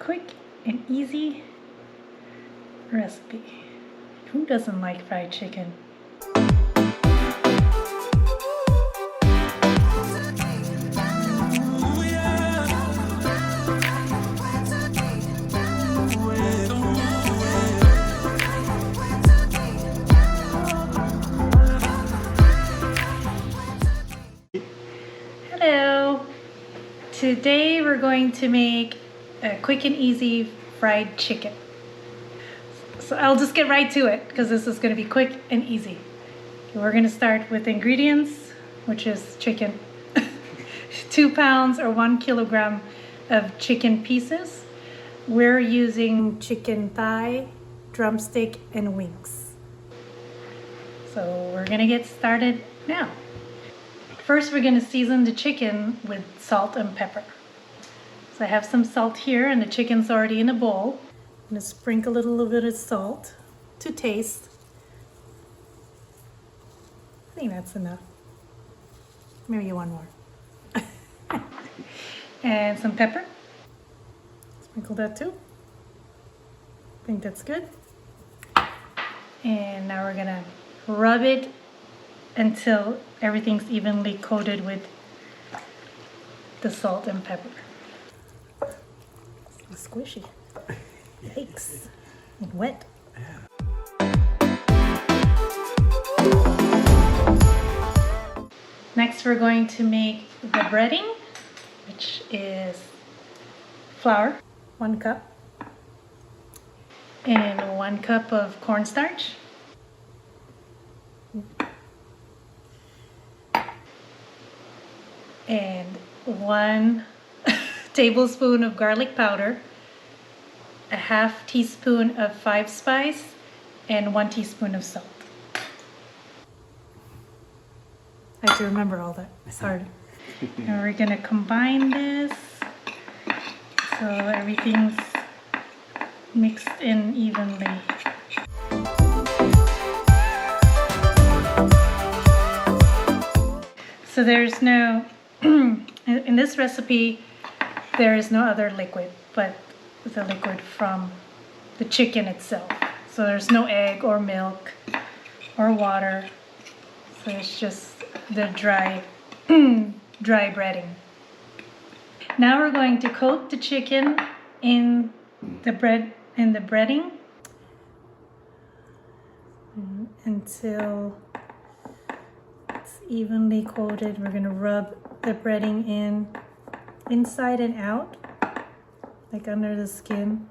quick and easy recipe. Who doesn't like fried chicken? Hello! Today we're going to make a quick and easy fried chicken. So I'll just get right to it because this is going to be quick and easy. We're going to start with ingredients, which is chicken. 2 pounds or 1 kilogram of chicken pieces. We're using chicken thigh, drumstick, and wings. So we're going to get started now. First, we're going to season the chicken with salt and pepper. So I have some salt here and the chicken's already in a bowl. I'm going to sprinkle a little bit of salt to taste. I think that's enough. Maybe one more. And some pepper. Sprinkle that too. I think that's good. And now we're going to rub it until everything's evenly coated with the salt and pepper. It's squishy. Yikes. And wet. Next we're going to make the breading, which is flour, 1 cup, and 1 cup of cornstarch. And 1 tablespoon of garlic powder, a half teaspoon of 5 spice, and 1 teaspoon of salt. I have to remember all that. It's hard. And we're gonna combine this so everything's mixed in evenly. So there's no, in this recipe, there is no other liquid but the liquid from the chicken itself. So there's no egg or milk or water. So it's just the dry breading. Now we're going to coat the chicken in the breading until it's evenly coated. We're going to rub the breading in inside and out, like under the skin,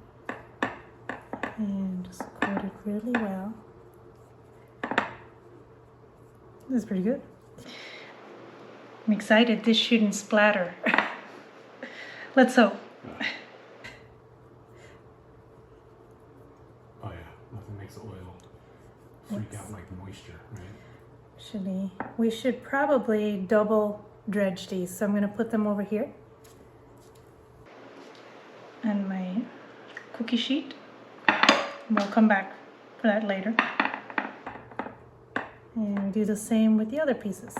and just coat it really well. This is pretty good. I'm excited this shouldn't splatter. Let's hope. Oh yeah, nothing makes the oil freak out like moisture, right? We should probably double dredge these, so I'm going to put them over here and my cookie sheet. We'll come back for that later. And we do the same with the other pieces.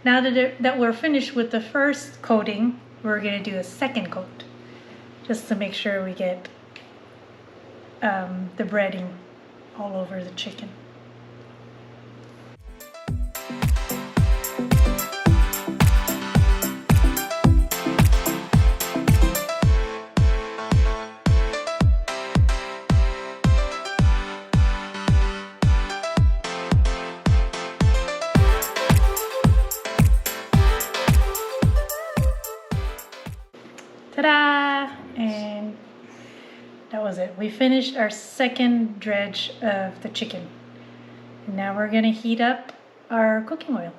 Now that we're finished with the first coating, we're going to do a second coat, just to make sure we get the breading all over the chicken. Ta-da! And that was it. We finished our second dredge of the chicken. And now we're going to heat up our cooking oil.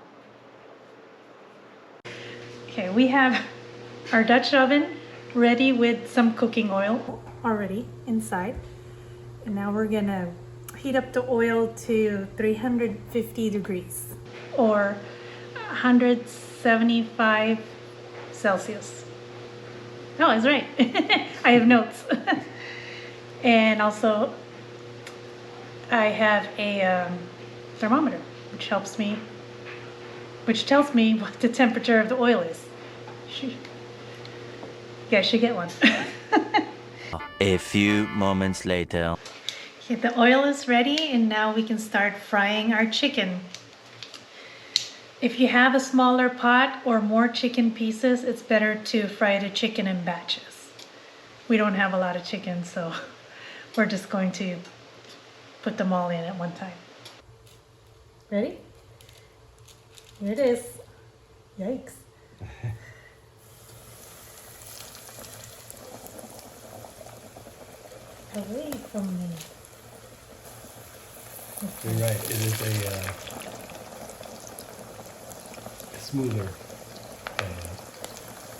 Okay, we have our Dutch oven ready with some cooking oil already inside. And now we're gonna heat up the oil to 350 degrees or 175 Celsius. Oh, I was right. I have notes. And also I have a thermometer, which tells me what the temperature of the oil is. You guys should get one. A few moments later. Okay, the oil is ready and now we can start frying our chicken. If you have a smaller pot or more chicken pieces, it's better to fry the chicken in batches. We don't have a lot of chicken, so we're just going to put them all in at one time. Ready? Here it is. Yikes. Away from me. You're right. It is a smoother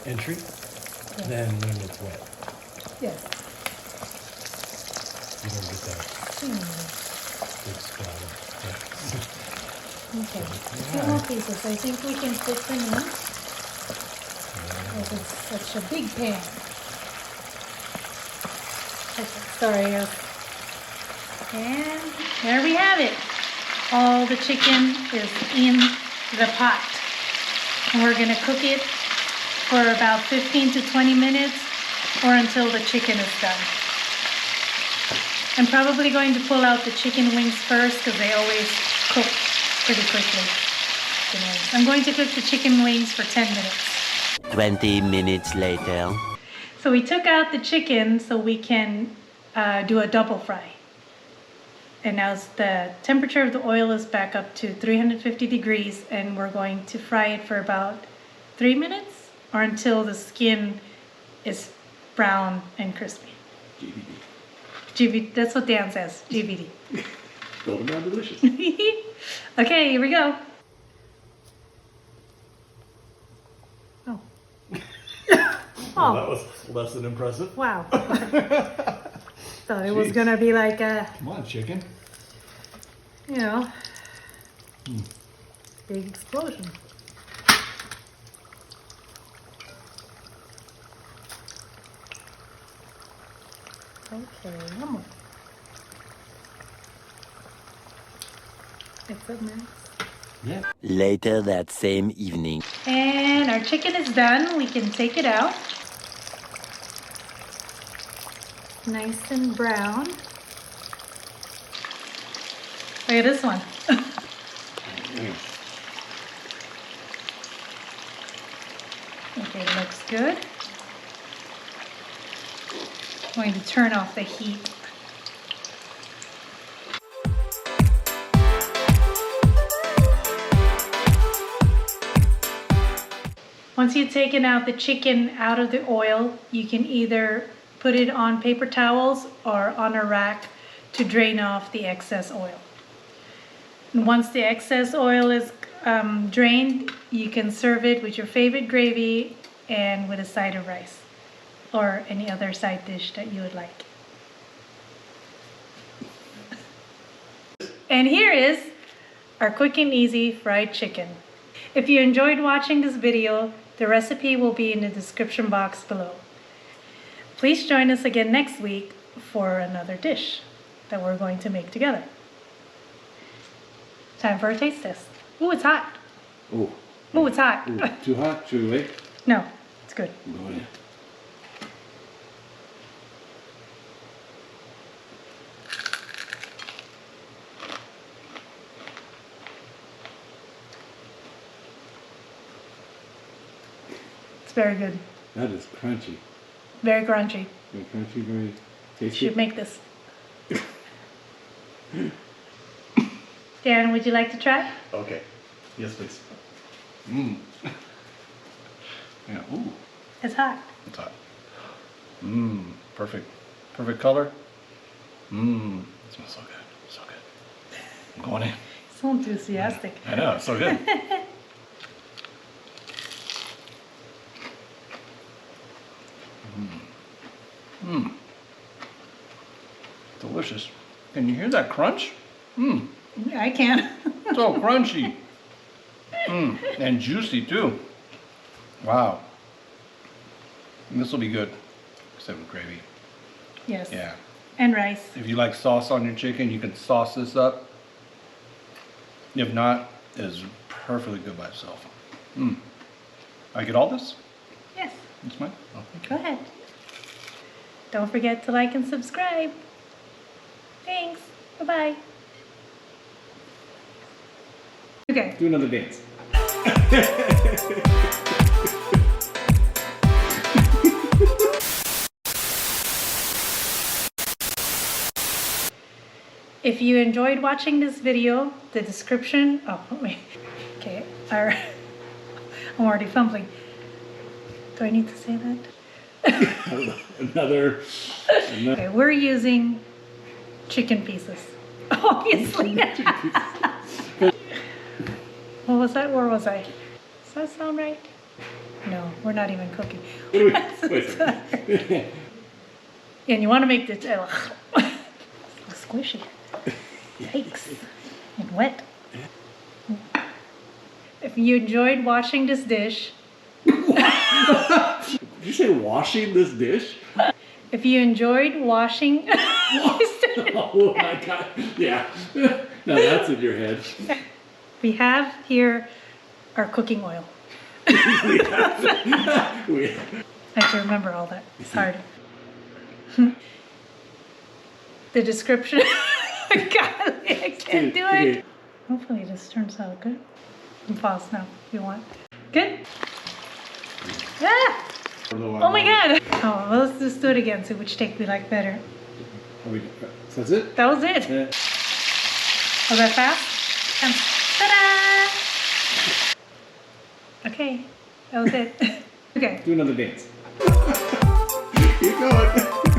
entry than when it's wet. Yes. You don't get that big splatter. Okay. Two more pieces. I think we can put them in. Because it's such a big pan. Okay, sorry. And there we have it. All the chicken is in the pot. And we're going to cook it for about 15 to 20 minutes or until the chicken is done. I'm probably going to pull out the chicken wings first because they always cook pretty quickly. I'm going to cook the chicken wings for 10 minutes. 20 minutes later. So we took out the chicken so we can do a double fry. And now the temperature of the oil is back up to 350 degrees and we're going to fry it for about 3 minutes or until the skin is brown and crispy. GBD, that's what Dan says, GBD. Golden brown delicious. Okay, here we go. Oh. Well, that was less than impressive. Wow. Thought it was gonna be like a, Come on, chicken. you know, big explosion. Okay, one more. It's up next. Yeah. Later that same evening. And our chicken is done. We can take it out. Nice and brown. Look at this one. Okay, looks good. I'm going to turn off the heat. Once you've taken out the chicken out of the oil, you can either put it on paper towels or on a rack to drain off the excess oil. And once the excess oil is drained, you can serve it with your favorite gravy and with a side of rice or any other side dish that you would like. And here is our quick and easy fried chicken. If you enjoyed watching this video, the recipe will be in the description box below. Please join us again next week for another dish that we're going to make together. Time for a taste test. Ooh, it's hot. Oh. Ooh, it's hot. Ooh, too hot? Should we wait? No, it's good. Oh, yeah. It's very good. That is crunchy. Very crunchy. Very crunchy, very tasty. Should make this. Dan, would you like to try? Okay. Yes, please. Mmm. Yeah, ooh. It's hot. It's hot. Mmm. Perfect. Perfect color. Mmm. It smells so good. So good. I'm going in. So enthusiastic. I know, it's so good. Mmm. Delicious. Can you hear that crunch? Mmm. I can. So crunchy. Mmm. And juicy too. Wow. And this will be good. Except with gravy. Yes. Yeah. And rice. If you like sauce on your chicken, you can sauce this up. If not, it's perfectly good by itself. Mmm. I get all this? Yes. It's mine? Oh, thank you. Go ahead. Don't forget to like and subscribe. Thanks. Bye-bye. Okay. Do another dance. If you enjoyed watching this video, the description, oh wait, okay, I'm already fumbling. Do I need to say that? Another. Okay, we're using chicken pieces, obviously. What was that? Where was I? Does that sound right? No, we're not even cooking. And you want to make this squishy. Yikes. And wet. If you enjoyed washing this dish, Did you say washing this dish? if you enjoyed washing, Oh my god. Yeah. Now that's in your head. we have here our cooking oil. We- I have to remember all that. It's hard. The description. God, I can't do it. Hopefully this turns out good. You can pause now if you want. Good? Ah! Oh my god! Oh, well, let's just do it again, see which take we like better. So that's it? That was it. Yeah. Was that fast? Ta-da! Okay, that was it. Okay. Do another dance. Keep going.